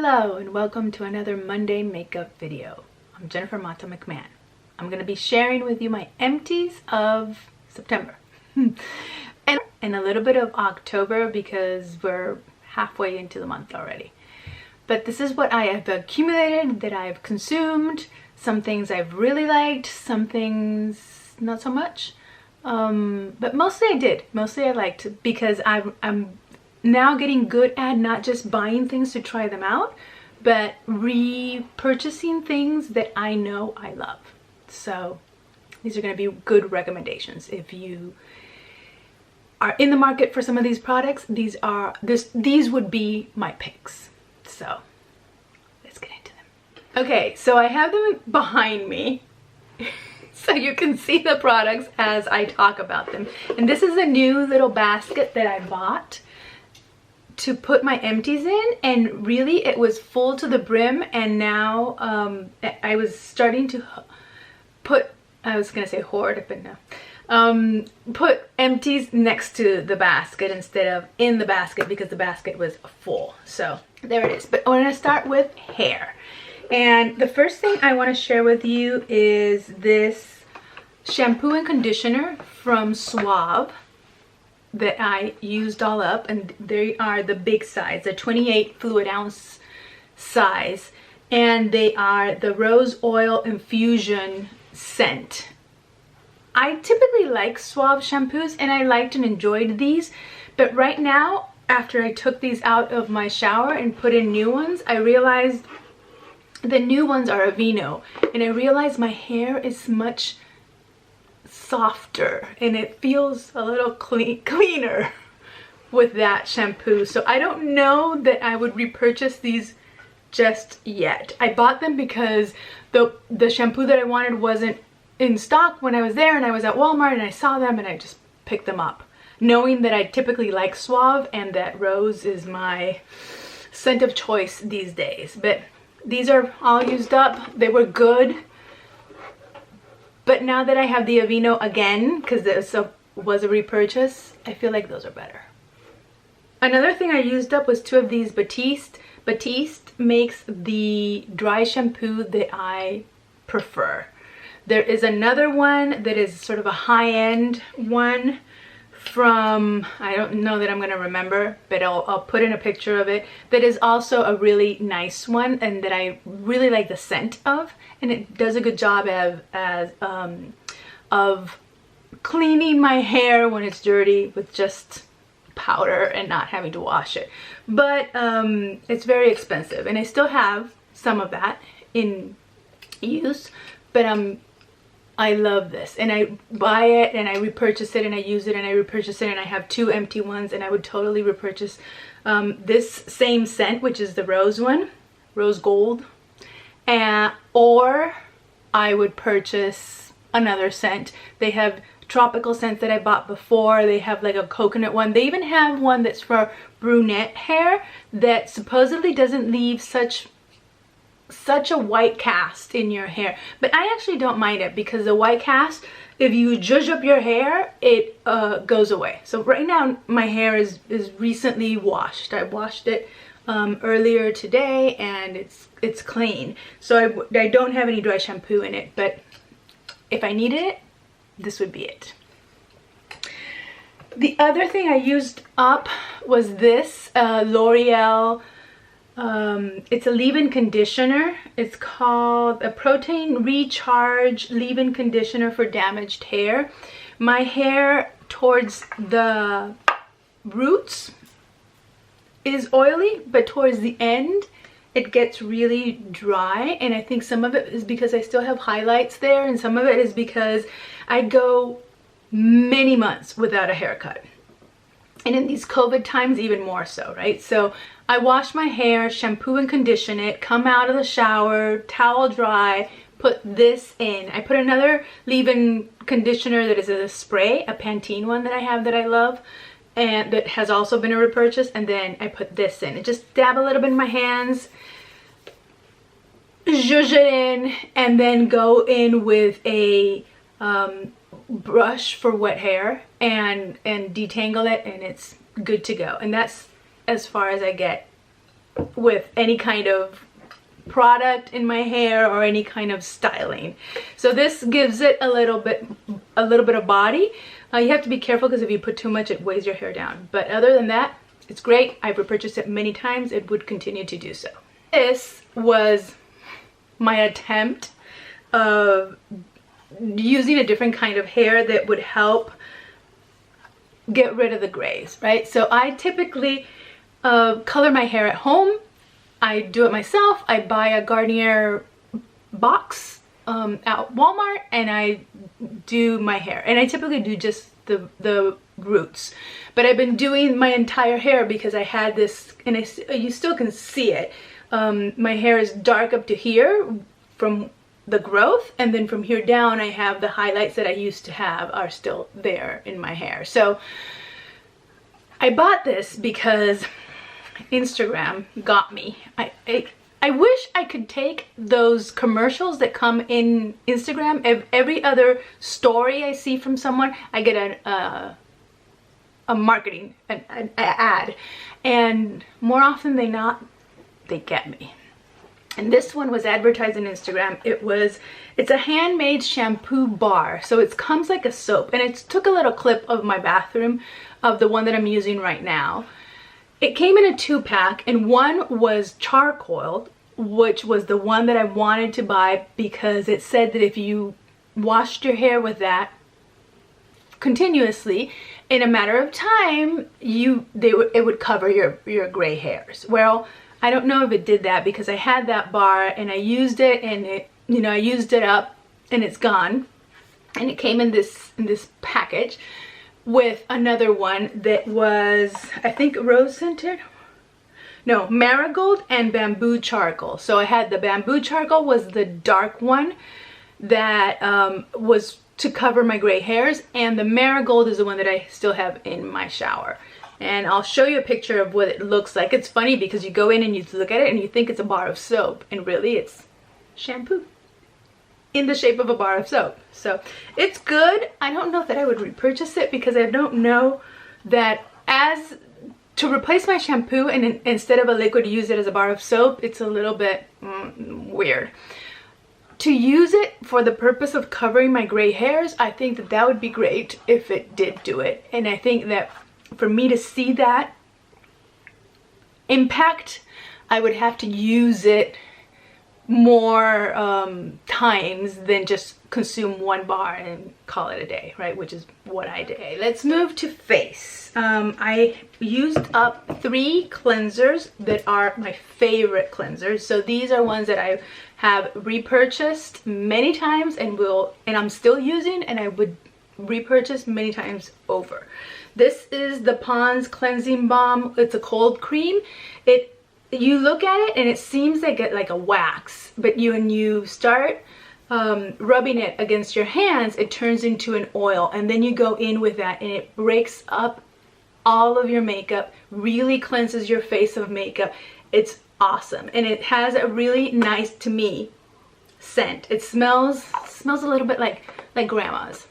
Hello and welcome to another Monday makeup video. I'm Jennifer Mata-McMahon. I'm going to be sharing with you my empties of September and a little bit of October because we're halfway into the month already. But this is what I have accumulated, that I've consumed, some things I've really liked, some things not so much. But mostly I did. Mostly I liked because I'm now getting good at not just buying things to try them out, but repurchasing things that I know I love. So these are going to be good recommendations. If you are in the market for some of these products, these would be my picks. So let's get into them. Okay, so I have them behind me so you can see the products as I talk about them. And this is a new little basket that I bought to put my empties in, and really it was full to the brim, and now I was starting to put, I was gonna say hoard, but no, put empties next to the basket instead of in the basket because the basket was full. So there it is. But I'm gonna start with hair, and the first thing I want to share with you is this shampoo and conditioner from Suave that I used all up, and they are the big size, the 28 fluid ounce size, and they are the rose oil infusion scent. I typically like Suave shampoos and I liked and enjoyed these, but right now after I took these out of my shower and put in new ones, I realized the new ones are Aveeno, and I realized my hair is much softer and it feels a little cleaner with that shampoo. So I don't know that I would repurchase these just yet. I bought them because the shampoo that I wanted wasn't in stock when I was there, and I was at Walmart and I saw them and I just picked them up, knowing that I typically like Suave and that rose is my scent of choice these days. But these are all used up. They were good. But now that I have the Aveeno again, because this was a repurchase, I feel like those are better. Another thing I used up was two of these Batiste. Batiste makes the dry shampoo that I prefer. There is another one that is sort of a high-end one from, I don't know that I'm going to remember, but I'll put in a picture of it, that is also a really nice one and that I really like the scent of, and it does a good job of cleaning my hair when it's dirty with just powder and not having to wash it. But it's very expensive, and I still have some of that in use, but I love this, and I buy it and I repurchase it and I use it and I repurchase it, and I have two empty ones, and I would totally repurchase this same scent, which is the rose one, rose gold, or I would purchase another scent. They have tropical scents that I bought before. They have like a coconut one. They even have one that's for brunette hair that supposedly doesn't leave such a white cast in your hair, but I actually don't mind it because the white cast, if you zhuzh up your hair, it goes away. So right now my hair is recently washed. I washed it earlier today and it's clean, so I don't have any dry shampoo in it, but if I needed it, this would be it. The other thing I used up was this L'Oreal, it's a leave-in conditioner. It's called a protein recharge leave-in conditioner for damaged hair. My hair towards the roots is oily, but towards the end it gets really dry, and I think some of it is because I still have highlights there, and some of it is because I go many months without a haircut, and in these COVID times even more so, right? So I wash my hair, shampoo and condition it, come out of the shower, towel dry, put this in. I put another leave-in conditioner that is a spray, a Pantene one that I have that I love, and that has also been a repurchase, and then I put this in. And just dab a little bit in my hands, zhuzh it in, and then go in with a brush for wet hair and detangle it, and it's good to go. And that's as far as I get with any kind of product in my hair or any kind of styling. So this gives it a little bit of body. You have to be careful because if you put too much, it weighs your hair down. But other than that, it's great. I've repurchased it many times. It would continue to do so. This was my attempt of using a different kind of hair that would help get rid of the grays, right? So I typically color my hair at home. I do it myself. I buy a Garnier box at Walmart and I do my hair. And I typically do just the roots. But I've been doing my entire hair because I had this, and you still can see it. My hair is dark up to here from the growth, and then from here down I have the highlights that I used to have are still there in my hair. So I bought this because Instagram got me. I wish I could take those commercials that come in Instagram. Every other story I see from someone, I get a marketing an ad, and more often than not they get me. And this one was advertised on Instagram. It's a handmade shampoo bar. So it comes like a soap. And it took a little clip of my bathroom of the one that I'm using right now. It came in a 2-pack, and one was charcoal, which was the one that I wanted to buy because it said that if you washed your hair with that continuously, in a matter of time, it would cover your gray hairs. Well, I don't know if it did that because I had that bar and I used it, and I used it up and it's gone. And it came in this package with another one that was, I think, rose scented. No, marigold and bamboo charcoal. So I had the bamboo charcoal was the dark one that was to cover my gray hairs, and the marigold is the one that I still have in my shower. And I'll show you a picture of what it looks like. It's funny because you go in and you look at it and you think it's a bar of soap, and really it's shampoo in the shape of a bar of soap. So it's good. I don't know that I would repurchase it because I don't know that as to replace my shampoo and instead of a liquid use it as a bar of soap, it's a little bit weird. To use it for the purpose of covering my gray hairs, I think that would be great if it did do it. And I think that for me to see that impact, I would have to use it more times than just consume one bar and call it a day, right? Which is what I did. Okay, let's move to face. I used up 3 cleansers that are my favorite cleansers. So these are ones that I have repurchased many times and I'm still using, and I would repurchase many times over. This is the Pond's Cleansing Balm. It's a cold cream. You look at it and it seems like a wax, but when you start rubbing it against your hands, it turns into an oil, and then you go in with that and it breaks up all of your makeup, really cleanses your face of makeup. It's awesome, and it has a really nice, to me, scent. It smells a little bit like grandma's,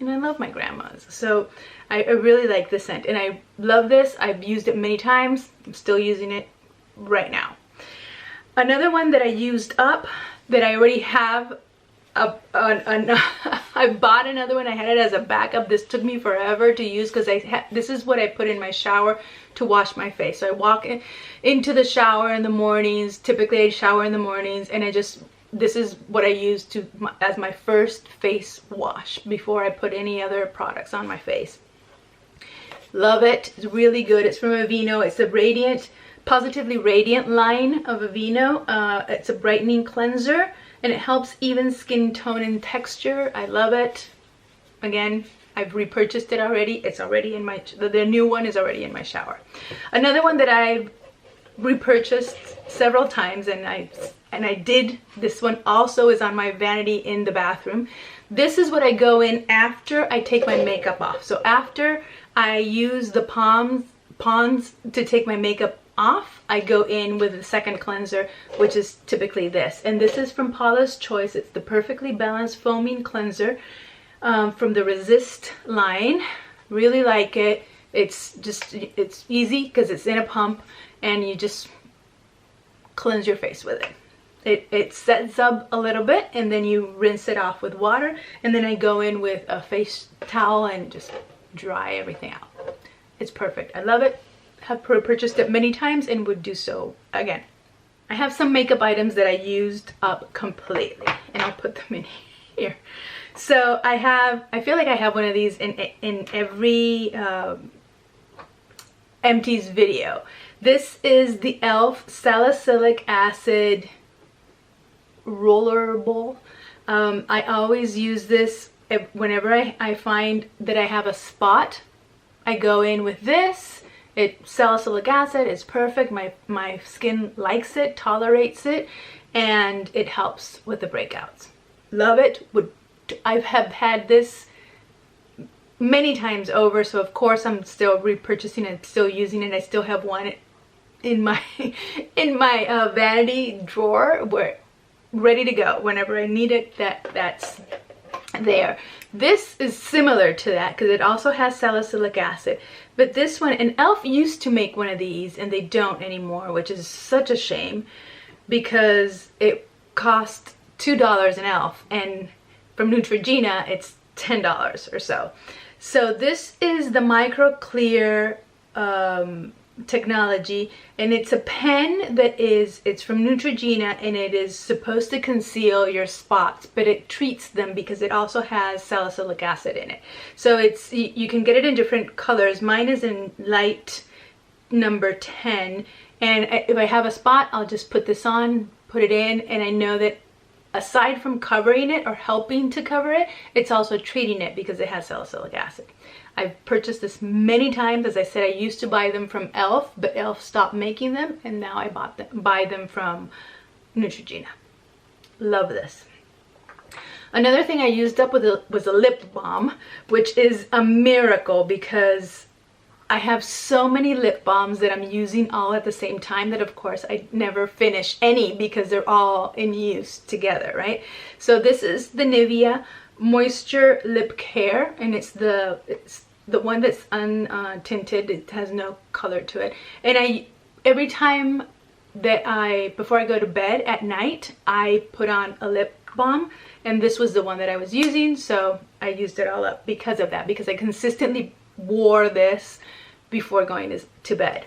and I love my grandma's. So I really like the scent, and I love this. I've used it many times. I'm still using it right now. Another one that I used up that I already have I bought another one. I had it as a backup. This took me forever to use because this is what I put in my shower to wash my face. So I walk into the shower in the mornings. Typically I shower in the mornings, and this is what I use as my first face wash before I put any other products on my face. Love it. It's really good. It's from Aveeno. It's a Positively Radiant line of Aveeno. It's a brightening cleanser, and it helps even skin tone and texture. I love it. Again, I've repurchased it already. It's already in the new one is already in my shower. Another one that I've repurchased several times, and I did, this one also is on my vanity in the bathroom. This is what I go in after I take my makeup off. So after I use the Pond's to take my makeup off, I go in with the second cleanser, which is typically this. And this is from Paula's Choice. It's the Perfectly Balanced Foaming Cleanser from the Resist line. Really like it. It's easy because it's in a pump, and you just cleanse your face with it. It sets up a little bit, and then you rinse it off with water, and then I go in with a face towel and just dry everything out. It's perfect. I love it. Have purchased it many times and would do so again. I have some makeup items that I used up completely, and I'll put them in here. So I feel like I have one of these in every Empties video. This is the e.l.f. salicylic acid rollerable. I always use this whenever I find that I have a spot. I go in with this. Salicylic acid is perfect. My skin likes it, tolerates it, and it helps with the breakouts. Love it. I have had this many times over, so of course I'm still repurchasing and still using it. I still have one in my vanity drawer where ready to go whenever I need it. That's there. This is similar to that because it also has salicylic acid, but this one, and e.l.f. used to make one of these and they don't anymore, which is such a shame because it cost $2 in e.l.f. and from Neutrogena it's $10 or so. So this is the micro clear technology, and it's a pen that it's from Neutrogena, and it is supposed to conceal your spots, but it treats them because it also has salicylic acid in it. So you can get it in different colors. Mine is in light number 10, and if I have a spot, I'll just put this on, put it in, and I know that aside from covering it or helping to cover it, it's also treating it because it has salicylic acid. I've purchased this many times. As I said, I used to buy them from e.l.f., but e.l.f. stopped making them, and now I buy them from Neutrogena. Love this. Another thing I used up was a lip balm, which is a miracle because I have so many lip balms that I'm using all at the same time that of course I never finish any because they're all in use together, right? So this is the Nivea Moisture Lip Care, and it's the one that's untinted. It has no color to it, and every time that before I go to bed at night, I put on a lip balm, and this was the one that I was using, so I used it all up because of that, because I consistently wore this before going to bed.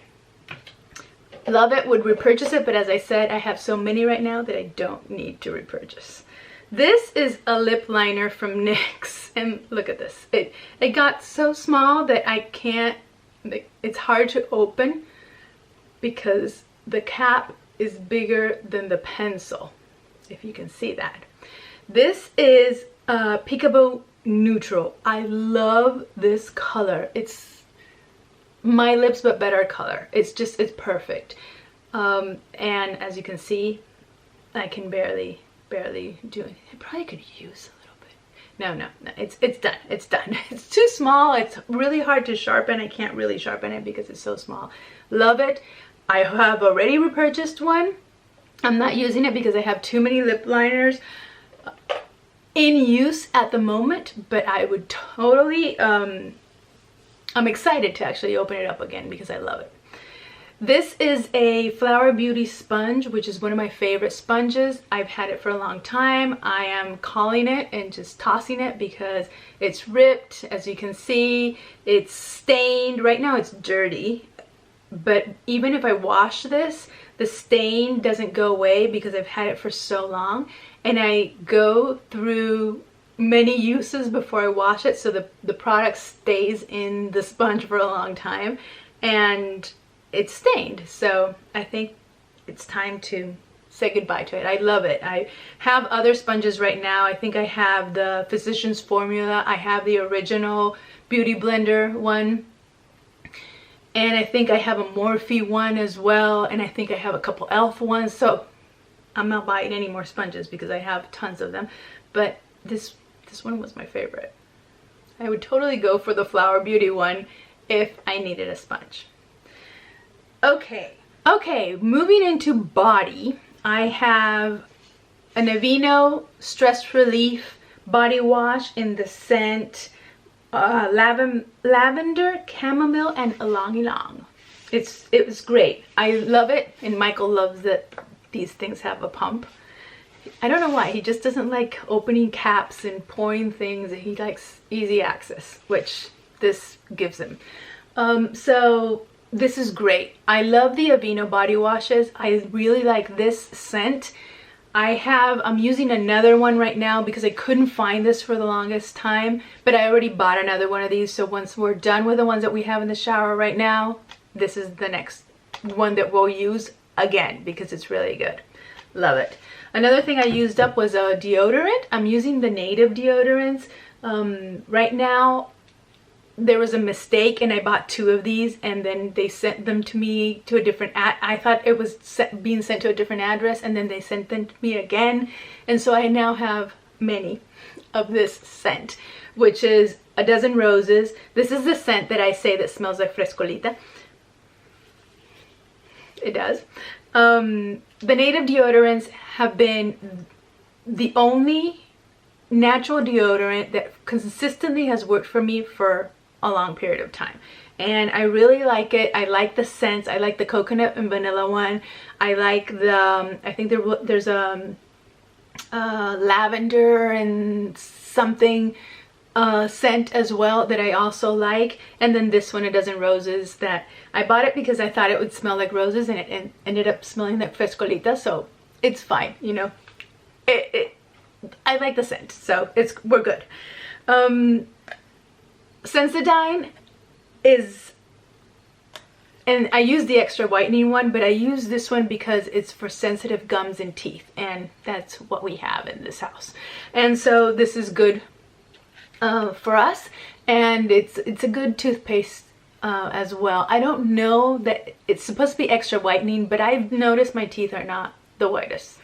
Love it, would repurchase it, but as I said, I have so many right now that I don't need to repurchase. This is a lip liner from NYX, and look at this. It got so small that I can't, it's hard to open because the cap is bigger than the pencil, if you can see that. This is Peekaboo Neutral. I love this color. It's my lips but better color. It's perfect. And as you can see, I can barely do it. I probably could use a little bit. No, it's done. It's done. It's too small. It's really hard to sharpen. I can't really sharpen it because it's so small. Love it. I have already repurchased one. I'm not using it because I have too many lip liners in use at the moment, but I would totally, I'm excited to actually open it up again because I love it. This is a Flower Beauty sponge, which is one of my favorite sponges. I've had it for a long time. I am calling it and just tossing it because it's ripped. As you can see, it's stained. Right now it's dirty, but even if I wash this, the stain doesn't go away because I've had it for so long, and I go through many uses before I wash it, so the product stays in the sponge for a long time, and it's stained. So I think it's time to say goodbye to it. I love it. I have other sponges right now. I think I have the Physicians Formula. I have the original Beauty Blender one. And I think I have a Morphe one as well. And I think I have a couple e.l.f. ones. So I'm not buying any more sponges because I have tons of them. But this one was my favorite. I would totally go for the Flower Beauty one if I needed a sponge. Okay, moving into body, I have an Aveeno Stress Relief body wash in the scent lavender, chamomile, and ylang ylang. It was great. I love it, and Michael loves it these things have a pump. I don't know why. He just doesn't like opening caps and pouring things. He likes easy access, which this gives him. So this is great. I love the Aveeno body washes. I really like this scent. I'm using another one right now because I couldn't find this for the longest time, but I already bought another one of these. So once we're done with the ones that we have in the shower right now, this is the next one that we'll use again because it's really good. Love it. Another thing I used up was a deodorant. I'm using the native deodorants. Right now, there was a mistake and I bought 2 of these and then they sent them to me to a different I thought it was being sent to a different address, and then they sent them to me again. And so I now have many of this scent, which is a dozen roses. This is the scent that I say that smells like frescolita. It does. The native deodorants have been the only natural deodorant that consistently has worked for me for a long period of time, and I really like it. I like the scents. I like the coconut and vanilla one. I like the I think there's a lavender and something scent as well that I also like. And then this one, a dozen roses, that I bought it because I thought it would smell like roses, and it ended up smelling like frescolita, so it's fine, you know. I like the scent, so we're good. Sensodyne is, and I use the extra whitening one, but I use this one because it's for sensitive gums and teeth, and that's what we have in this house. And so this is good for us, and it's a good toothpaste as well. I don't know that it's supposed to be extra whitening, but I've noticed my teeth are not the whitest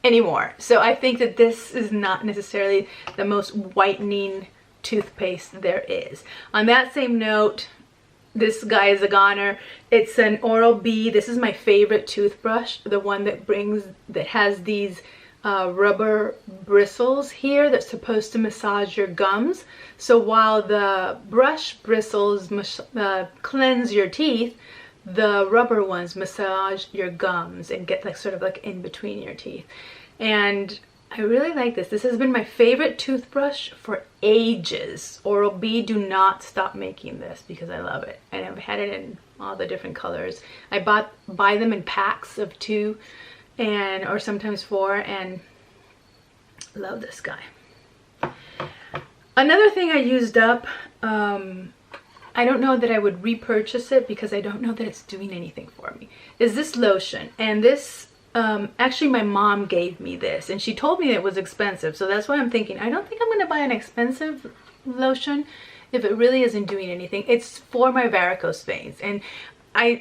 anymore. So I think that this is not necessarily the most whitening toothpaste there is. On that same note, this guy is a goner. It's an Oral-B. This is my favorite toothbrush, the one that has these rubber bristles here that's supposed to massage your gums. So while the brush bristles cleanse your teeth, the rubber ones massage your gums and get like sort of like in between your teeth. And I really like this. This has been my favorite toothbrush for ages. Oral-B, do not stop making this because I love it. And I've had it in all the different colors. I buy them in packs of 2 or sometimes 4, and love this guy. Another thing I used up, I don't know that I would repurchase it because I don't know that it's doing anything for me, is this lotion. And this, actually my mom gave me this and she told me it was expensive. So that's why I'm thinking, I don't think I'm going to buy an expensive lotion if it really isn't doing anything. It's for my varicose veins. And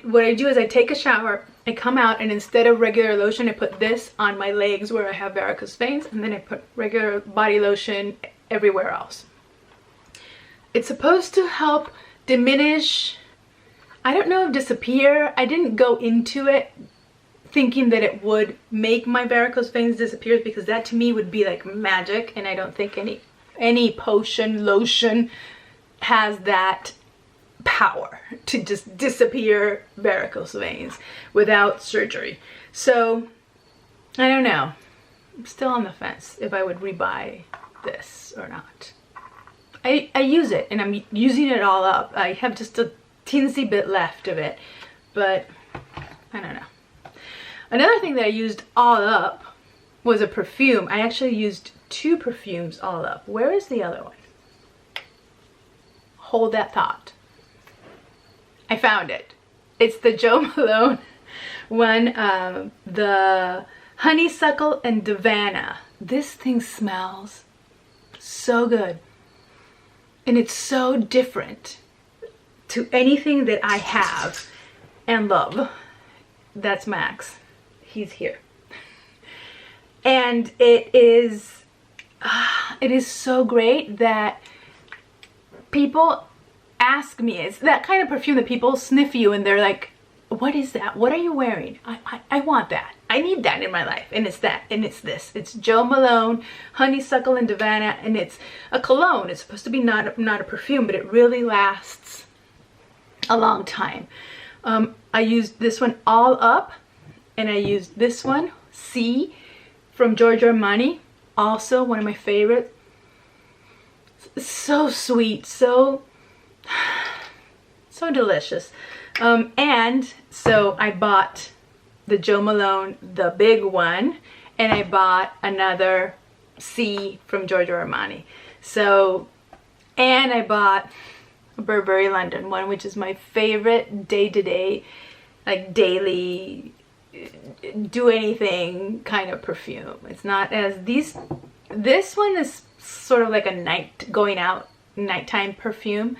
what I do is I take a shower, I come out, and instead of regular lotion, I put this on my legs where I have varicose veins, and then I put regular body lotion everywhere else. It's supposed to help diminish, I don't know if disappear. I didn't go into it thinking that it would make my varicose veins disappear, because that to me would be like magic, and I don't think any potion, lotion has that power to just disappear varicose veins without surgery. So I don't know, I'm still on the fence if I would rebuy this or not. I use it and I'm using it all up. I have just a teensy bit left of it, but I don't know. Another thing that I used all up was a perfume. I actually used 2 perfumes all up. Where is the other one? Hold that thought. I found it. It's the Jo Malone one, the honeysuckle and Davana. This thing smells so good. And it's so different to anything that I have and love. That's Max. He's here. And it is so great that people ask me, it's that kind of perfume that people sniff you and they're like, what is that? What are you wearing? I want that. I need that in my life. And it's that, and it's this. It's Jo Malone, honeysuckle and Davana, and it's a cologne. It's supposed to be not a perfume, but it really lasts a long time. I used this one all up, and I used this one, C, from Giorgio Armani, also one of my favorites. So sweet, so delicious. And so I bought the Jo Malone, the big one, and I bought another C from Giorgio Armani. So, and I bought a Burberry London one, which is my favorite day-to-day, like daily, do anything kind of perfume. It's not as this one is sort of like a going out nighttime perfume.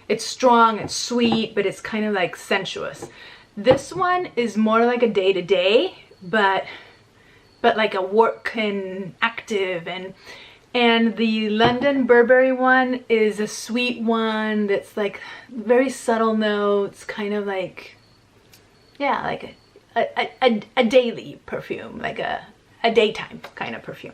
It's strong, it's sweet, but it's kind of like sensuous. This one is more like a day-to-day, but like a work and active, and the London Burberry one is a sweet one that's like very subtle notes, kind of like, yeah, like a daily perfume, like a daytime kind of perfume.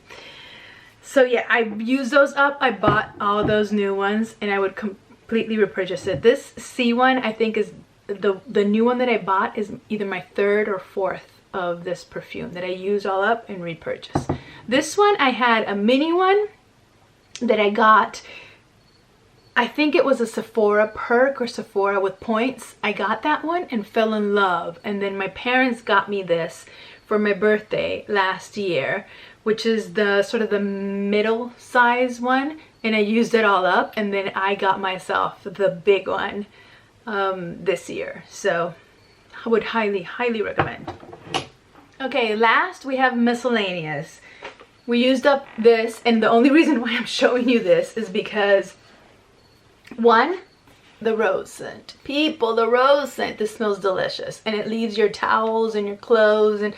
So yeah, I used those up. I bought all those new ones, and I would completely repurchase it. This C one, I think, is the new one that I bought is either my third or fourth of this perfume that I used all up and repurchase. This one, I had a mini one that I got, I think it was a Sephora perk or Sephora with points. I got that one and fell in love, and then my parents got me this for my birthday last year, which is the sort of the middle size one, and I used it all up, and then I got myself the big one this year. So I would highly recommend. Okay, last we have miscellaneous. We used up this, and the only reason why I'm showing you this is because, one, the rose scent. People, the rose scent, this smells delicious, and it leaves your towels and your clothes and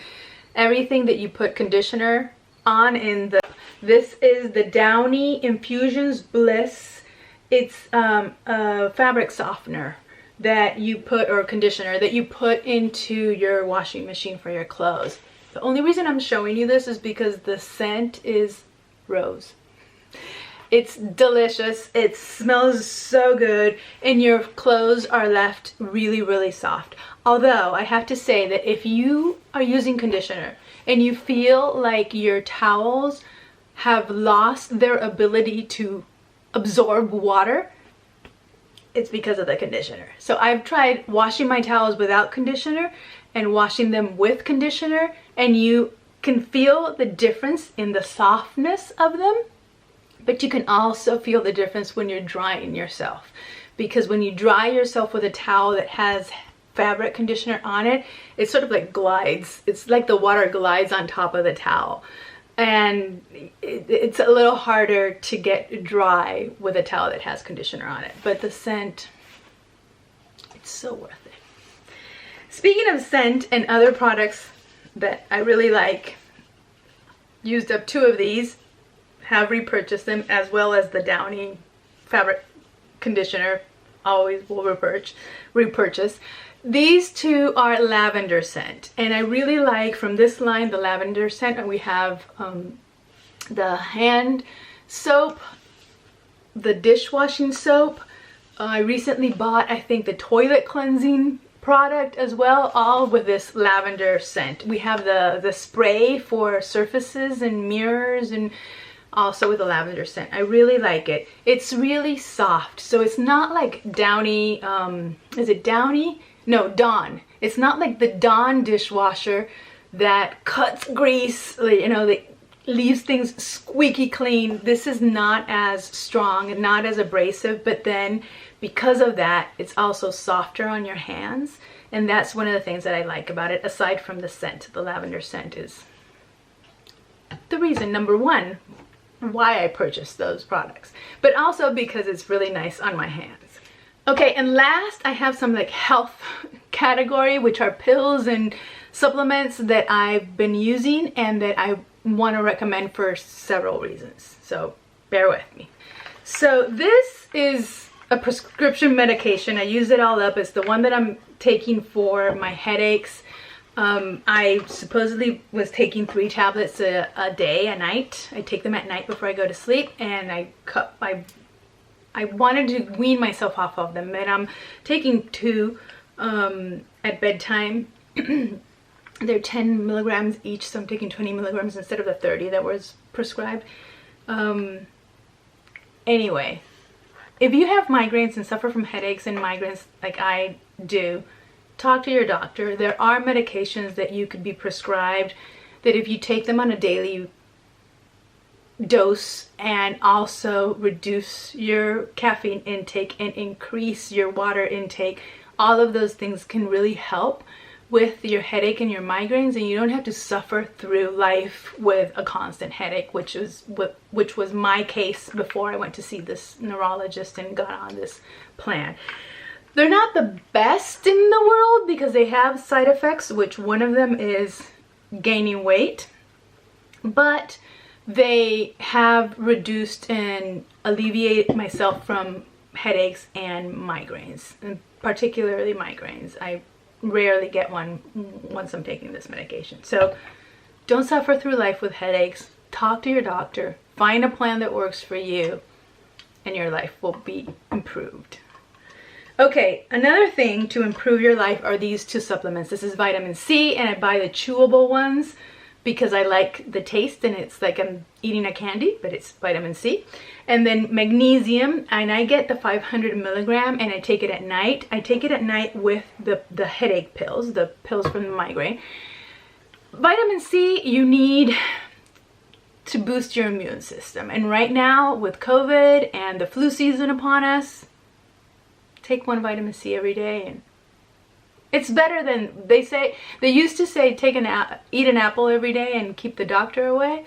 everything that you put conditioner on in the. This is the Downy Infusions Bliss. It's a fabric softener that you put, or conditioner that you put into your washing machine for your clothes. The only reason I'm showing you this is because the scent is rose. It's delicious, it smells so good, and your clothes are left really soft. Although I have to say that if you are using conditioner and you feel like your towels have lost their ability to absorb water, it's because of the conditioner. So I've tried washing my towels without conditioner and washing them with conditioner, and you can feel the difference in the softness of them, but you can also feel the difference when you're drying yourself. Because when you dry yourself with a towel that has fabric conditioner on it, it sort of like glides. It's like the water glides on top of the towel. And it's a little harder to get dry with a towel that has conditioner on it. But the scent, it's so worth it. Speaking of scent and other products that I really like, used up 2 of these, have repurchased them, as well as the Downy fabric conditioner, always will repurchase. These 2 are lavender scent, and I really like from this line the lavender scent. And we have the hand soap, the dishwashing soap. I recently bought, I think, the toilet cleansing product as well, all with this lavender scent. We have the spray for surfaces and mirrors, and also with the lavender scent. I really like it. It's really soft, so it's not like Downy, is it Downy? No, Dawn. It's not like the Dawn dishwasher that cuts grease, you know, that leaves things squeaky clean. This is not as strong, not as abrasive, but then because of that, it's also softer on your hands. And that's one of the things that I like about it, aside from the scent. The lavender scent is the reason, number 1, why I purchased those products, but also because it's really nice on my hands. Okay, and last I have some like health category, which are pills and supplements that I've been using and that I want to recommend for several reasons. So bear with me. So this is a prescription medication. I use it all up. It's the one that I'm taking for my headaches. I supposedly was taking 3 tablets a night. I take them at night before I go to sleep, and I wanted to wean myself off of them, and I'm taking 2 at bedtime. They're 10 milligrams each, so I'm taking 20 milligrams instead of the 30 that was prescribed. Anyway, if you have migraines and suffer from headaches and migraines like I do, talk to your doctor. There are medications that you could be prescribed that if you take them on a daily dose and also reduce your caffeine intake and increase your water intake, all of those things can really help with your headache and your migraines, and you don't have to suffer through life with a constant headache, which was my case before I went to see this neurologist and got on this plan. They're not the best in the world because they have side effects, which one of them is gaining weight, but they have reduced and alleviated myself from headaches and migraines, and particularly migraines. I rarely get one once I'm taking this medication. So don't suffer through life with headaches. Talk to your doctor. Find a plan that works for you, and your life will be improved. Okay, another thing to improve your life are these two supplements. This is vitamin C, and I buy the chewable ones because I like the taste, and it's like I'm eating a candy, but it's vitamin C. And then magnesium, and I get the 500 milligram, and I take it at night. I take it at night with the headache pills, the pills from the migraine. Vitamin C you need to boost your immune system. And right now with COVID and the flu season upon us, take one vitamin C every day, and it's better than they used to say eat an apple every day and keep the doctor away.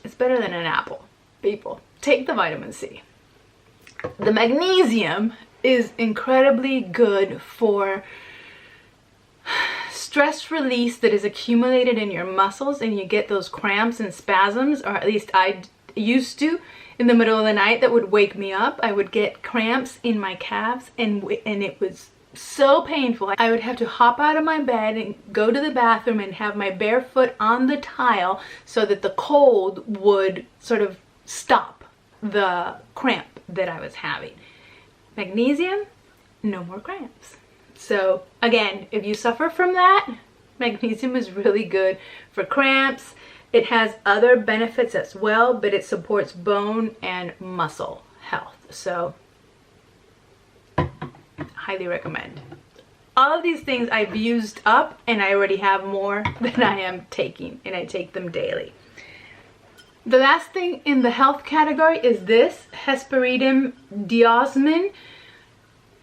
It's better than an apple, people. Take the vitamin C. The magnesium is incredibly good for stress release that is accumulated in your muscles, and you get those cramps and spasms, or at least I used to in the middle of the night. That would wake me up. I would get cramps in my calves, and it was so painful. I would have to hop out of my bed and go to the bathroom and have my bare foot on the tile so that the cold would sort of stop the cramp that I was having. Magnesium, no more cramps. So again, if you suffer from that, magnesium is really good for cramps. It has other benefits as well, but it supports bone and muscle health. So highly recommend. All of these things I've used up, and I already have more than I am taking, and I take them daily. The last thing in the health category is this hesperidin diosmin.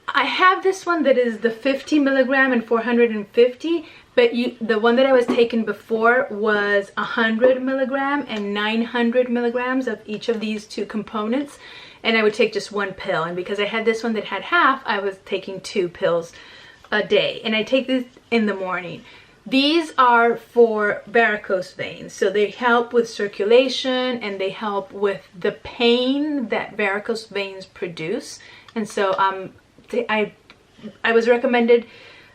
I have this one that is the 50 milligram and 450, but the one that I was taking before was 100 milligram and 900 milligrams of each of these two components, and I would take just one pill. And because I had this one that had half, I was taking 2 pills a day, and I take this in the morning. These are for varicose veins, so they help with circulation and they help with the pain that varicose veins produce. And so I was recommended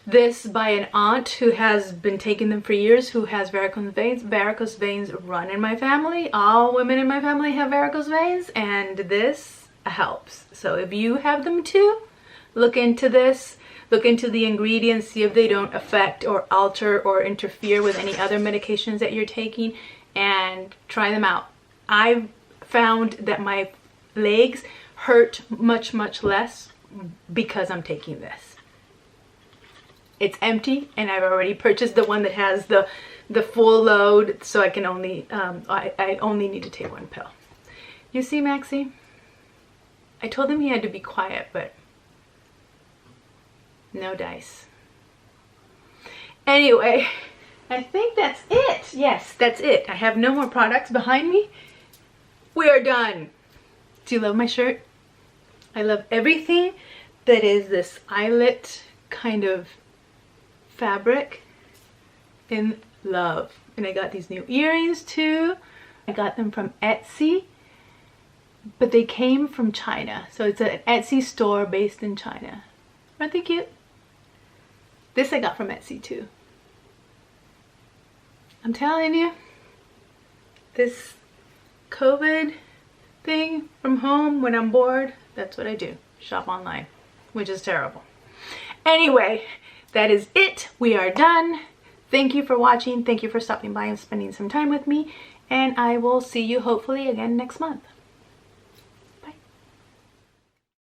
this by an aunt who has been taking them for years, who has varicose veins. Varicose veins run in my family. All women in my family have varicose veins, and this helps. So if you have them too, look into this. Look into the ingredients, see if they don't affect or alter or interfere with any other medications that you're taking, and try them out. I've found that my legs hurt much, much less because I'm taking this. It's empty, and I've already purchased the one that has the full load, so I can only I only need to take 1 pill. You see, Maxie? I told him he had to be quiet, but no dice. Anyway, I think that's it. Yes, that's it. I have no more products behind me. We are done. Do you love my shirt? I love everything that is this eyelet kind of fabric. In love. And I got these new earrings too. I got them from Etsy, but they came from China. So it's an Etsy store based in China. Aren't they cute? This I got from Etsy too. I'm telling you, this COVID thing from home when I'm bored, that's what I do. Shop online, which is terrible. Anyway, that is it. We are done. Thank you for watching. Thank you for stopping by and spending some time with me. And I will see you hopefully again next month.